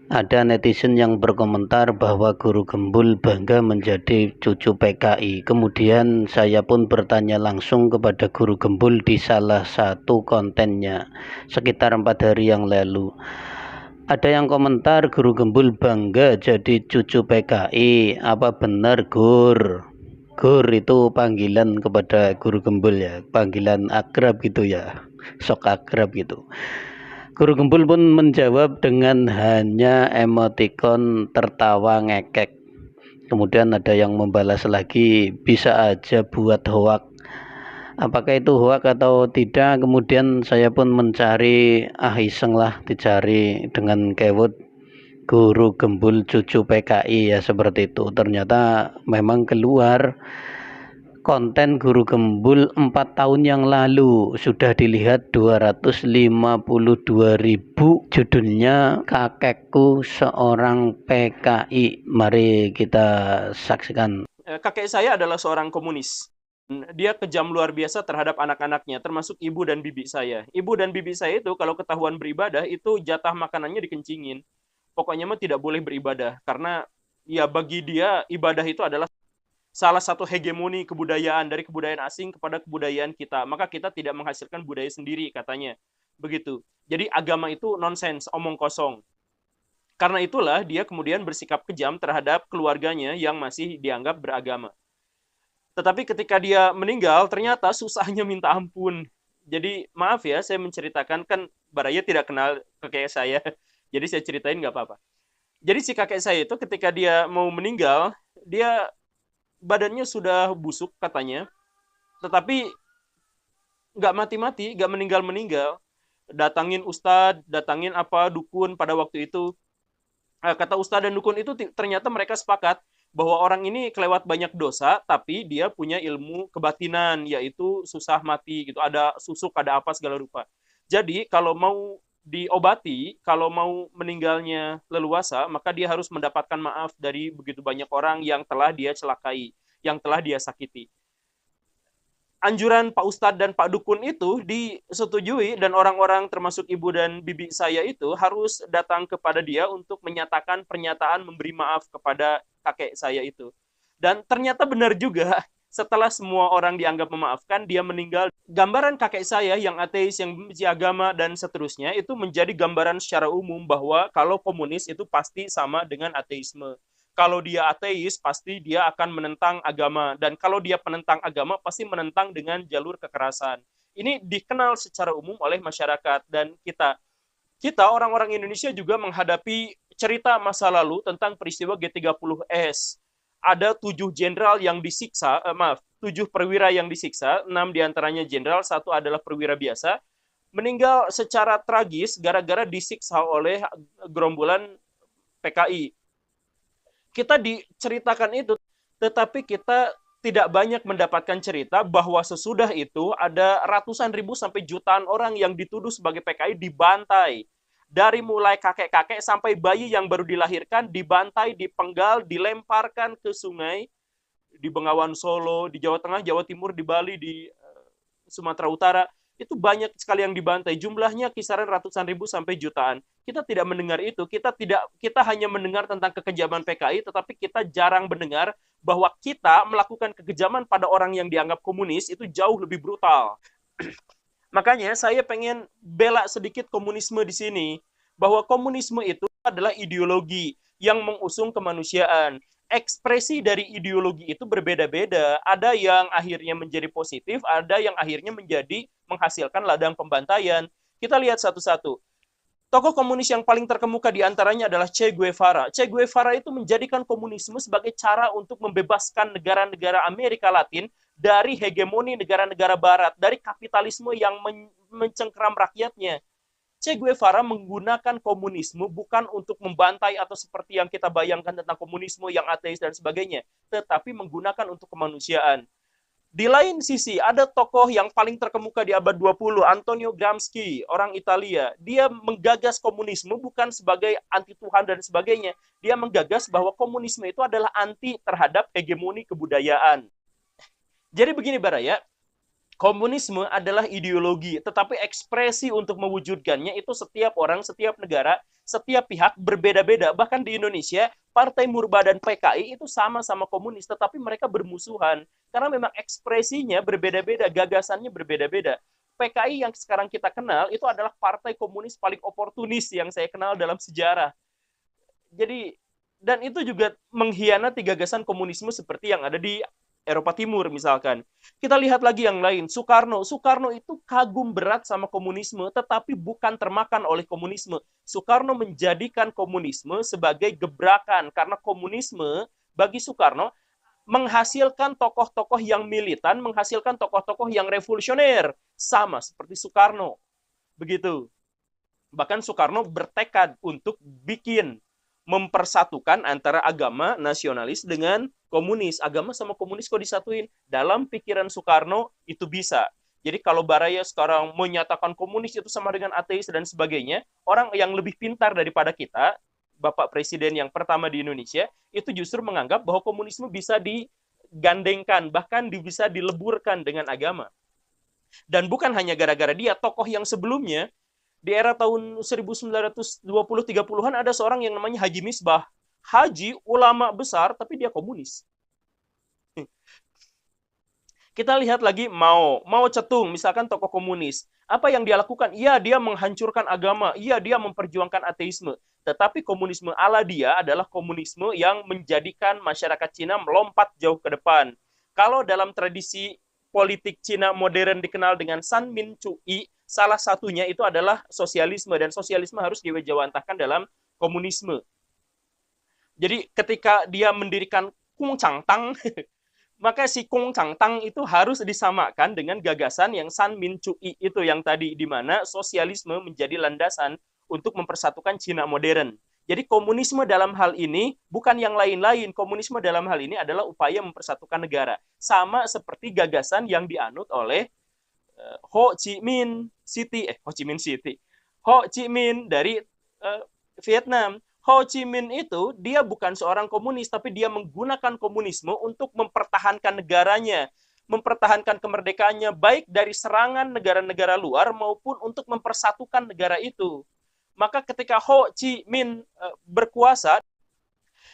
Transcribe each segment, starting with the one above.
Ada netizen yang berkomentar bahwa Guru Gembul bangga menjadi cucu PKI. Kemudian saya pun bertanya langsung kepada Guru Gembul di salah satu kontennya sekitar 4 hari yang lalu. Ada yang komentar Guru Gembul bangga jadi cucu PKI. Apa benar, Gur? Gur itu panggilan kepada Guru Gembul ya, panggilan akrab gitu ya, sok akrab gitu. Guru Gembul pun menjawab dengan hanya emotikon tertawa ngekek. Kemudian ada yang membalas lagi, bisa aja buat hoak. Apakah itu hoak atau tidak? Kemudian saya pun mencari, iseng lah dicari dengan keyword Guru Gembul cucu PKI ya, seperti itu. Ternyata memang keluar konten Guru Gembul 4 tahun yang lalu, sudah dilihat 252.000. Judulnya Kakekku Seorang PKI. Mari kita saksikan. Kakek saya adalah seorang komunis. Dia kejam luar biasa terhadap anak-anaknya, termasuk ibu dan bibi saya. Ibu dan bibi saya itu kalau ketahuan beribadah, itu jatah makanannya dikencingin. Pokoknya mah tidak boleh beribadah, karena ya bagi dia ibadah itu adalah salah satu hegemoni kebudayaan dari kebudayaan asing kepada kebudayaan kita. Maka kita tidak menghasilkan budaya sendiri, katanya. Begitu. Jadi agama itu nonsens, omong kosong. Karena itulah dia kemudian bersikap kejam terhadap keluarganya yang masih dianggap beragama. Tetapi ketika dia meninggal, ternyata susahnya minta ampun. Jadi maaf ya, saya menceritakan, kan Baraya tidak kenal kakek saya. Jadi saya ceritain nggak apa-apa. Jadi si kakek saya itu ketika dia mau meninggal, dia badannya sudah busuk katanya, tetapi nggak mati-mati, nggak meninggal-meninggal. Datangin ustadz, datangin apa dukun pada waktu itu. Kata ustadz dan dukun itu ternyata mereka sepakat bahwa orang ini kelewat banyak dosa, tapi dia punya ilmu kebatinan, yaitu susah mati gitu. Ada susuk, ada apa segala rupa. Jadi kalau mau diobati, kalau mau meninggalnya leluasa, maka dia harus mendapatkan maaf dari begitu banyak orang yang telah dia celakai, yang telah dia sakiti. Anjuran Pak Ustadz dan Pak Dukun itu disetujui, dan orang-orang termasuk ibu dan bibi saya itu harus datang kepada dia untuk menyatakan pernyataan memberi maaf kepada kakek saya itu. Dan ternyata benar juga, setelah semua orang dianggap memaafkan, dia meninggal. Gambaran kakek saya yang ateis, yang benci agama, dan seterusnya, itu menjadi gambaran secara umum bahwa kalau komunis itu pasti sama dengan ateisme. Kalau dia ateis, pasti dia akan menentang agama. Dan kalau dia penentang agama, pasti menentang dengan jalur kekerasan. Ini dikenal secara umum oleh masyarakat. Dan kita orang-orang Indonesia juga menghadapi cerita masa lalu tentang peristiwa G30S. Ada 7 jenderal yang disiksa, 7 perwira yang disiksa, 6 diantaranya jenderal, 1 adalah perwira biasa, meninggal secara tragis gara-gara disiksa oleh gerombolan PKI. Kita diceritakan itu, tetapi kita tidak banyak mendapatkan cerita bahwa sesudah itu ada ratusan ribu sampai jutaan orang yang dituduh sebagai PKI dibantai. Dari mulai kakek-kakek sampai bayi yang baru dilahirkan dibantai, dipenggal, dilemparkan ke sungai di Bengawan Solo, di Jawa Tengah, Jawa Timur, di Bali, di Sumatera Utara. Itu banyak sekali yang dibantai. Jumlahnya kisaran ratusan ribu sampai jutaan. Kita tidak mendengar itu. Kita hanya mendengar tentang kekejaman PKI, tetapi kita jarang mendengar bahwa kita melakukan kekejaman pada orang yang dianggap komunis itu jauh lebih brutal. Makanya saya pengen bela sedikit komunisme di sini, bahwa komunisme itu adalah ideologi yang mengusung kemanusiaan. Ekspresi dari ideologi itu berbeda-beda. Ada yang akhirnya menjadi positif, ada yang akhirnya menjadi menghasilkan ladang pembantaian. Kita lihat satu-satu. Tokoh komunis yang paling terkemuka diantaranya adalah Che Guevara. Che Guevara itu menjadikan komunisme sebagai cara untuk membebaskan negara-negara Amerika Latin dari hegemoni negara-negara barat, dari kapitalisme yang mencengkeram rakyatnya. Che Guevara menggunakan komunisme bukan untuk membantai atau seperti yang kita bayangkan tentang komunisme yang ateis dan sebagainya, tetapi menggunakan untuk kemanusiaan. Di lain sisi, ada tokoh yang paling terkemuka di abad 20, Antonio Gramsci, orang Italia. Dia menggagas komunisme bukan sebagai anti Tuhan dan sebagainya. Dia menggagas bahwa komunisme itu adalah anti terhadap hegemoni kebudayaan. Jadi begini Baraya, Komunisme adalah ideologi, tetapi ekspresi untuk mewujudkannya itu setiap orang, setiap negara, setiap pihak berbeda-beda. Bahkan di Indonesia, Partai Murba dan PKI itu sama-sama komunis, tetapi mereka bermusuhan. Karena memang ekspresinya berbeda-beda, gagasannya berbeda-beda. PKI yang sekarang kita kenal itu adalah partai komunis paling oportunis yang saya kenal dalam sejarah. Jadi, dan itu juga mengkhianati gagasan komunisme seperti yang ada di Eropa Timur misalkan. Kita lihat lagi yang lain, Soekarno. Soekarno itu kagum berat sama komunisme, tetapi bukan termakan oleh komunisme. Soekarno menjadikan komunisme sebagai gebrakan, karena komunisme bagi Soekarno menghasilkan tokoh-tokoh yang militan, menghasilkan tokoh-tokoh yang revolusioner, sama seperti Soekarno. Begitu. Bahkan Soekarno bertekad untuk mempersatukan antara agama nasionalis dengan komunis. Agama sama komunis kok disatuin. Dalam pikiran Soekarno itu bisa. Jadi kalau Baraya sekarang menyatakan komunis itu sama dengan ateis dan sebagainya, orang yang lebih pintar daripada kita, Bapak Presiden yang pertama di Indonesia, itu justru menganggap bahwa komunisme bisa digandengkan, bahkan bisa dileburkan dengan agama. Dan bukan hanya gara-gara dia, tokoh yang sebelumnya, di era tahun 1920-30-an ada seorang yang namanya Haji Misbah. Haji, ulama besar, tapi dia komunis. Kita lihat lagi Mao Zedong, misalkan tokoh komunis. Apa yang dia lakukan? Iya, dia menghancurkan agama. Iya, dia memperjuangkan ateisme. Tetapi komunisme ala dia adalah komunisme yang menjadikan masyarakat Cina melompat jauh ke depan. Kalau dalam tradisi politik Cina modern dikenal dengan San Min Cui, salah satunya itu adalah sosialisme, dan sosialisme harus diwejawantahkan dalam komunisme. Jadi ketika dia mendirikan Kung Chang Tang, maka si Kung Chang Tang itu harus disamakan dengan gagasan yang San Min Cui itu yang tadi, di mana sosialisme menjadi landasan untuk mempersatukan Cina modern. Jadi komunisme dalam hal ini bukan yang lain-lain. Komunisme dalam hal ini adalah upaya mempersatukan negara. Sama seperti gagasan yang dianut oleh Ho Chi Minh dari Vietnam. Ho Chi Minh itu dia bukan seorang komunis, tapi dia menggunakan komunisme untuk mempertahankan negaranya, mempertahankan kemerdekaannya, baik dari serangan negara-negara luar maupun untuk mempersatukan negara itu. Maka ketika Ho Chi Minh berkuasa,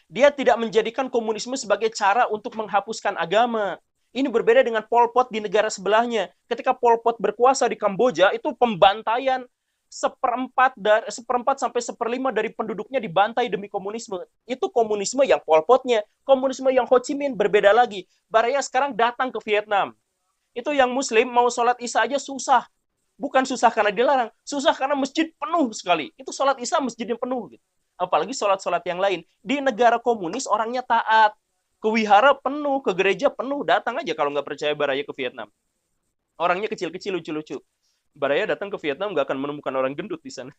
dia tidak menjadikan komunisme sebagai cara untuk menghapuskan agama. Ini berbeda dengan Pol Pot di negara sebelahnya. Ketika Pol Pot berkuasa di Kamboja, itu pembantaian seperempat sampai seperlima dari penduduknya dibantai demi komunisme. Itu komunisme yang Pol Potnya. Komunisme yang Ho Chi Minh berbeda lagi. Baraya sekarang datang ke Vietnam. Itu yang Muslim mau sholat Isya aja susah. Bukan susah karena dilarang, susah karena masjid penuh sekali. Itu sholat Isya masjidnya penuh. Gitu. Apalagi sholat-sholat yang lain. Di negara komunis orangnya taat. Ke wihara penuh, ke gereja penuh. Datang aja kalau nggak percaya Baraya ke Vietnam. Orangnya kecil-kecil, lucu-lucu. Baraya datang ke Vietnam nggak akan menemukan orang gendut di sana.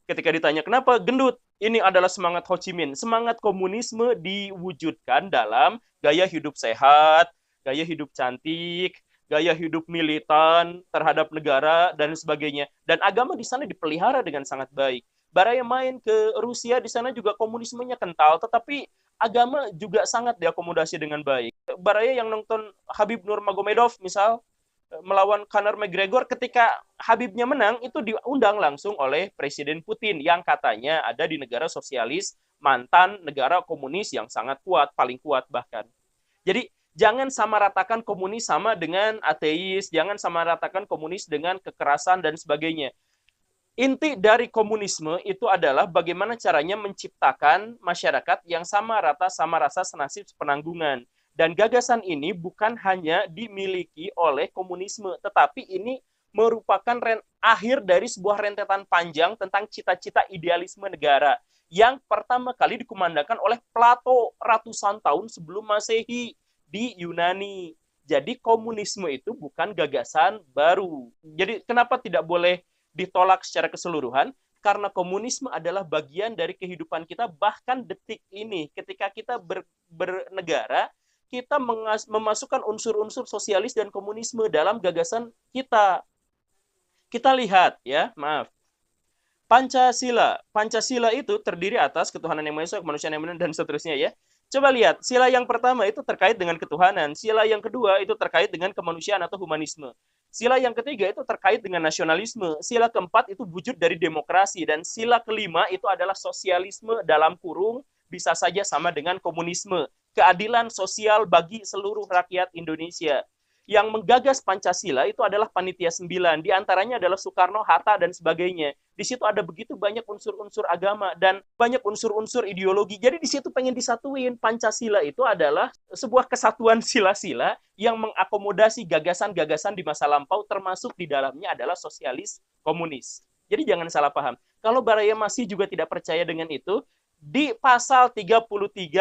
Ketika ditanya, kenapa gendut? Ini adalah semangat Ho Chi Minh. Semangat komunisme diwujudkan dalam gaya hidup sehat, gaya hidup cantik, gaya hidup militan terhadap negara, dan sebagainya. Dan agama di sana dipelihara dengan sangat baik. Baraya main ke Rusia, di sana juga komunismenya kental, tetapi agama juga sangat diakomodasi dengan baik. Baraya yang nonton Habib Nurmagomedov, misal, melawan Conor McGregor, ketika Habibnya menang, itu diundang langsung oleh Presiden Putin, yang katanya ada di negara sosialis, mantan negara komunis yang sangat kuat, paling kuat bahkan. Jadi, jangan sama ratakan komunis sama dengan ateis, jangan sama ratakan komunis dengan kekerasan dan sebagainya. Inti dari komunisme itu adalah bagaimana caranya menciptakan masyarakat yang sama rata, sama rasa, senasib, sepenanggungan. Dan gagasan ini bukan hanya dimiliki oleh komunisme, tetapi ini merupakan akhir dari sebuah rentetan panjang tentang cita-cita idealisme negara yang pertama kali dikumandangkan oleh Plato ratusan tahun sebelum Masehi di Yunani. Jadi komunisme itu bukan gagasan baru. Jadi kenapa tidak boleh ditolak secara keseluruhan? Karena komunisme adalah bagian dari kehidupan kita bahkan detik ini. Ketika kita bernegara, kita memasukkan unsur-unsur sosialis dan komunisme dalam gagasan kita. Kita lihat ya, maaf. Pancasila. Pancasila itu terdiri atas ketuhanan yang Maha Esa, kemanusiaan yang benar, dan seterusnya ya. Coba lihat, sila yang pertama itu terkait dengan ketuhanan, sila yang kedua itu terkait dengan kemanusiaan atau humanisme. Sila yang ketiga itu terkait dengan nasionalisme, sila keempat itu wujud dari demokrasi, dan sila kelima itu adalah sosialisme dalam kurung bisa saja sama dengan komunisme, keadilan sosial bagi seluruh rakyat Indonesia. Yang menggagas Pancasila itu adalah Panitia 9, diantaranya adalah Soekarno, Hatta, dan sebagainya. Di situ ada begitu banyak unsur-unsur agama dan banyak unsur-unsur ideologi. Jadi di situ pengen disatuin. Pancasila itu adalah sebuah kesatuan sila-sila yang mengakomodasi gagasan-gagasan di masa lampau, termasuk di dalamnya adalah sosialis komunis. Jadi jangan salah paham. Kalau Baraya masih juga tidak percaya dengan itu, di pasal 33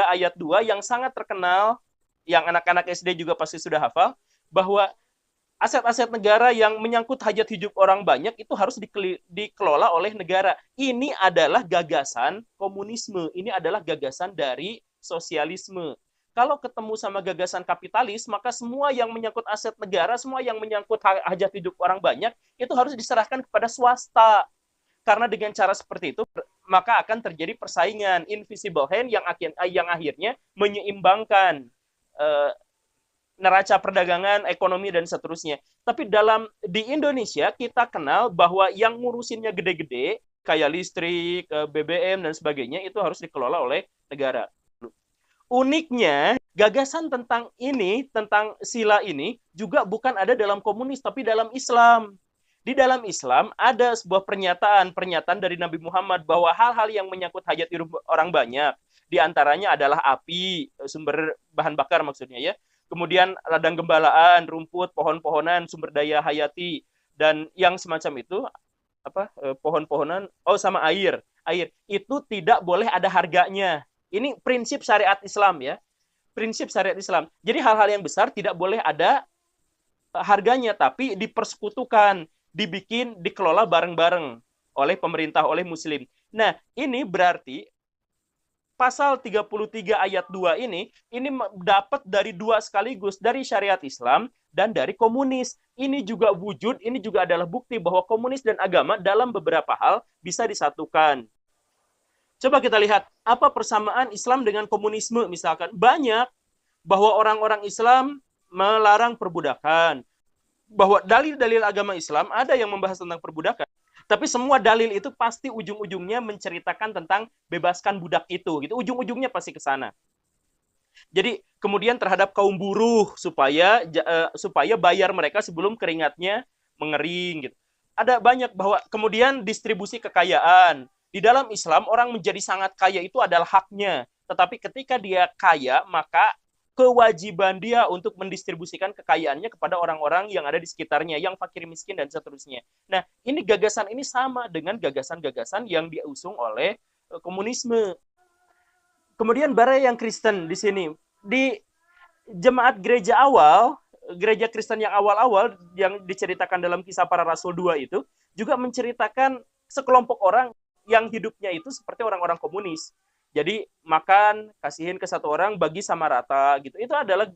ayat 2 yang sangat terkenal, yang anak-anak SD juga pasti sudah hafal, bahwa aset-aset negara yang menyangkut hajat hidup orang banyak itu harus dikelola oleh negara. Ini adalah gagasan komunisme, ini adalah gagasan dari sosialisme. Kalau ketemu sama gagasan kapitalis, maka semua yang menyangkut aset negara, semua yang menyangkut hajat hidup orang banyak, itu harus diserahkan kepada swasta. Karena dengan cara seperti itu, maka akan terjadi persaingan invisible hand yang akhirnya menyeimbangkan neraca perdagangan, ekonomi, dan seterusnya. Tapi di Indonesia, kita kenal bahwa yang ngurusinnya gede-gede, kayak listrik, BBM, dan sebagainya, itu harus dikelola oleh negara. Uniknya, gagasan tentang sila ini, juga bukan ada dalam komunis, tapi dalam Islam. Di dalam Islam, ada sebuah pernyataan dari Nabi Muhammad bahwa hal-hal yang menyangkut hajat hidup orang banyak, diantaranya adalah api, sumber bahan bakar maksudnya ya, kemudian ladang gembalaan, rumput, pohon-pohonan, sumber daya hayati, dan yang semacam itu, pohon-pohonan, sama air itu tidak boleh ada harganya. Ini prinsip syariat Islam ya, prinsip syariat Islam. Jadi hal-hal yang besar tidak boleh ada harganya, tapi dipersekutukan, dikelola bareng-bareng oleh pemerintah, oleh muslim. Nah, ini berarti pasal 33 ayat 2 ini dapat dari dua sekaligus, dari syariat Islam dan dari komunis. Ini juga wujud, ini juga adalah bukti bahwa komunis dan agama dalam beberapa hal bisa disatukan. Coba kita lihat, apa persamaan Islam dengan komunisme misalkan? Banyak, bahwa orang-orang Islam melarang perbudakan, bahwa dalil-dalil agama Islam ada yang membahas tentang perbudakan. Tapi semua dalil itu pasti ujung-ujungnya menceritakan tentang bebaskan budak itu, gitu. Ujung-ujungnya pasti ke sana. Jadi kemudian terhadap kaum buruh supaya bayar mereka sebelum keringatnya mengering, gitu. Ada banyak, bahwa kemudian distribusi kekayaan. Di dalam Islam orang menjadi sangat kaya itu adalah haknya. Tetapi ketika dia kaya, maka kewajiban dia untuk mendistribusikan kekayaannya kepada orang-orang yang ada di sekitarnya, yang fakir miskin dan seterusnya. Nah, ini gagasan ini sama dengan gagasan-gagasan yang diusung oleh komunisme. Kemudian Baraya yang Kristen di sini, di jemaat gereja awal, gereja Kristen yang awal-awal yang diceritakan dalam Kisah Para Rasul 2 itu juga menceritakan sekelompok orang yang hidupnya itu seperti orang-orang komunis. Jadi makan, kasihin ke satu orang, bagi sama rata gitu. Itu adalah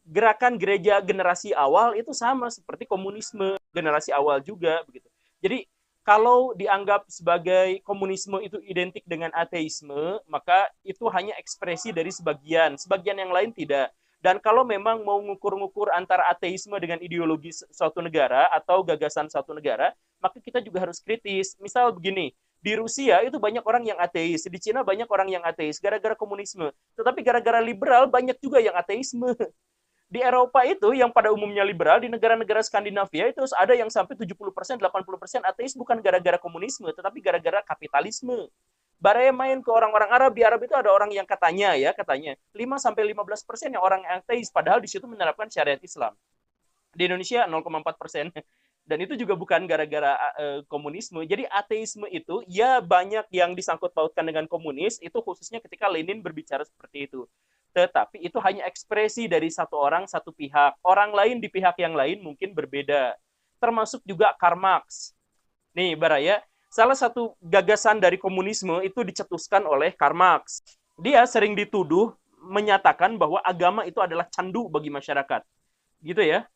gerakan gereja generasi awal, itu sama seperti komunisme generasi awal juga begitu. Jadi kalau dianggap sebagai komunisme itu identik dengan ateisme, maka itu hanya ekspresi dari sebagian yang lain tidak. Dan kalau memang mau ngukur-ngukur antara ateisme dengan ideologi suatu negara atau gagasan suatu negara, maka kita juga harus kritis. Misal begini, di Rusia itu banyak orang yang ateis, di Cina banyak orang yang ateis gara-gara komunisme. Tetapi gara-gara liberal banyak juga yang ateisme. Di Eropa itu yang pada umumnya liberal, di negara-negara Skandinavia itu ada yang sampai 70%, 80% ateis, bukan gara-gara komunisme, tetapi gara-gara kapitalisme. Baraya main ke orang-orang Arab, di Arab itu ada orang yang katanya 5-15% yang orang ateis, padahal di situ menerapkan syariat Islam. Di Indonesia 0,4%. Dan itu juga bukan gara-gara komunisme. Jadi ateisme itu ya banyak yang disangkut pautkan dengan komunis, itu khususnya ketika Lenin berbicara seperti itu. Tetapi itu hanya ekspresi dari satu orang, satu pihak. Orang lain di pihak yang lain mungkin berbeda. Termasuk juga Karl Marx. Nih Baraya, salah satu gagasan dari komunisme itu dicetuskan oleh Karl Marx. Dia sering dituduh menyatakan bahwa agama itu adalah candu bagi masyarakat. Gitu ya.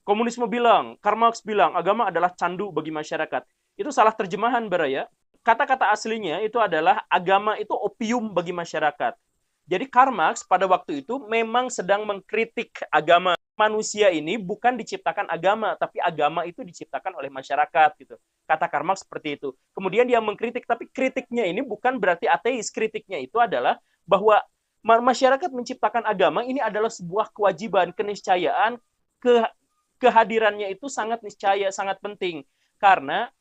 Komunisme bilang, Karl Marx bilang, agama adalah candu bagi masyarakat. Itu salah terjemahan, Baraya. Kata-kata aslinya itu adalah agama itu opium bagi masyarakat. Jadi Karl Marx pada waktu itu memang sedang mengkritik agama. Manusia ini bukan diciptakan agama, tapi agama itu diciptakan oleh masyarakat gitu. Kata Karl Marx seperti itu. Kemudian dia mengkritik, tapi kritiknya ini bukan berarti ateis. Kritiknya itu adalah bahwa masyarakat menciptakan agama ini adalah sebuah kewajiban, keniscayaan, kehadirannya itu sangat niscaya, sangat penting. Karena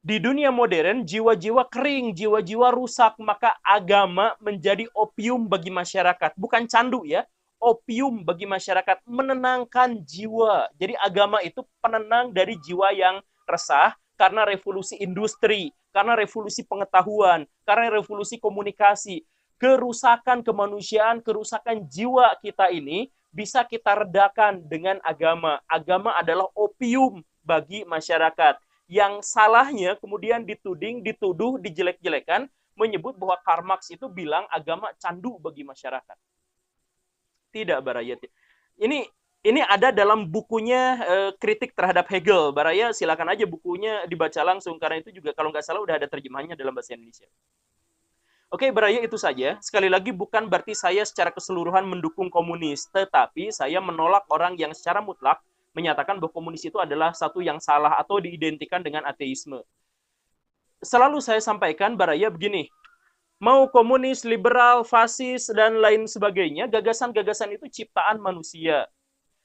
di dunia modern, jiwa-jiwa kering, jiwa-jiwa rusak, maka agama menjadi opium bagi masyarakat. Bukan candu ya, opium bagi masyarakat, menenangkan jiwa. Jadi agama itu penenang dari jiwa yang resah karena revolusi industri, karena revolusi pengetahuan, karena revolusi komunikasi. Kerusakan kemanusiaan, kerusakan jiwa kita ini bisa kita redakan dengan agama. Agama adalah opium bagi masyarakat. Yang salahnya kemudian dituduh, dijelek-jelekan, menyebut bahwa Karl Marx itu bilang agama candu bagi masyarakat. Tidak, Baraya. Ini ada dalam bukunya kritik terhadap Hegel. Baraya, silakan aja bukunya dibaca langsung, karena itu juga kalau nggak salah udah ada terjemahannya dalam bahasa Indonesia. Oke, Baraya, itu saja. Sekali lagi, bukan berarti saya secara keseluruhan mendukung komunis, tetapi saya menolak orang yang secara mutlak menyatakan bahwa komunis itu adalah satu yang salah atau diidentikan dengan ateisme. Selalu saya sampaikan, Baraya, begini, mau komunis, liberal, fasis, dan lain sebagainya, gagasan-gagasan itu ciptaan manusia.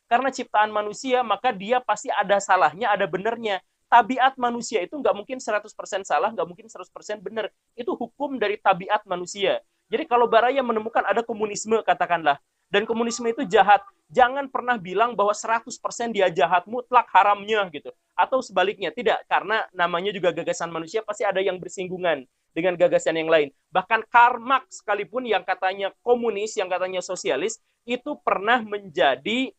Karena ciptaan manusia, maka dia pasti ada salahnya, ada benernya. Tabiat manusia itu nggak mungkin 100% salah, nggak mungkin 100% benar. Itu hukum dari tabiat manusia. Jadi kalau Baraya menemukan ada komunisme, katakanlah, dan komunisme itu jahat, jangan pernah bilang bahwa 100% dia jahat, mutlak haramnya gitu. Atau sebaliknya, tidak. Karena namanya juga gagasan manusia, pasti ada yang bersinggungan dengan gagasan yang lain. Bahkan Karl Marx sekalipun yang katanya komunis, yang katanya sosialis, itu pernah menjadi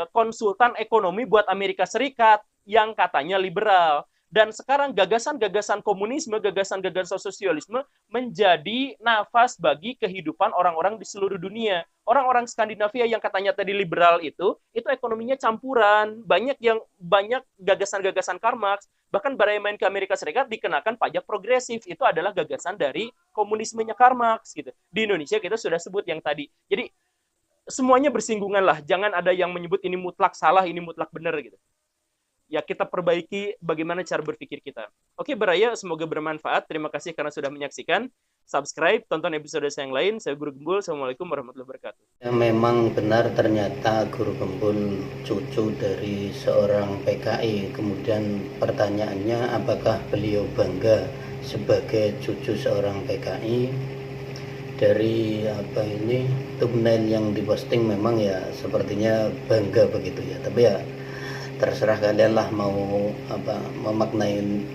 konsultan ekonomi buat Amerika Serikat yang katanya liberal. Dan sekarang gagasan-gagasan komunisme, gagasan-gagasan sosialisme menjadi nafas bagi kehidupan orang-orang di seluruh dunia. Orang-orang Skandinavia yang katanya tadi liberal itu ekonominya campuran. Banyak gagasan-gagasan Karl Marx. Bahkan Baraya main ke Amerika Serikat dikenakan pajak progresif. Itu adalah gagasan dari komunismenya Karl Marx gitu. Di Indonesia kita sudah sebut yang tadi. Jadi semuanya bersinggungan lah. Jangan ada yang menyebut ini mutlak salah, ini mutlak benar gitu. Ya, kita perbaiki bagaimana cara berpikir kita. Oke, Baraya, semoga bermanfaat. Terima kasih karena sudah menyaksikan. Subscribe, tonton episode saya yang lain. Saya Guru Gembul. Assalamualaikum warahmatullahi wabarakatuh. Ya, memang benar ternyata Guru Gembul cucu dari seorang PKI. Kemudian pertanyaannya, apakah beliau bangga sebagai cucu seorang PKI? Dari thumbnail yang diposting memang ya sepertinya bangga begitu ya. Tapi ya terserah kalian lah mau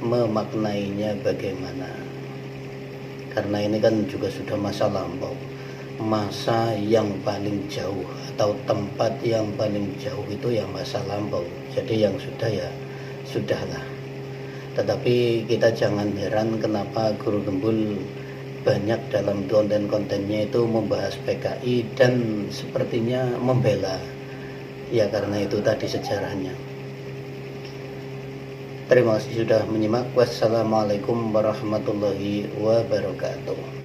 memaknainya bagaimana, karena ini kan juga sudah masa lampau, masa yang paling jauh atau tempat yang paling jauh itu ya masa lampau. Jadi yang sudah ya sudahlah. Tetapi kita jangan heran kenapa Guru Gembul banyak dalam konten-kontennya itu membahas PKI dan sepertinya membela, ya karena itu tadi sejarahnya. Terima kasih sudah menyimak. Wassalamualaikum warahmatullahi wabarakatuh.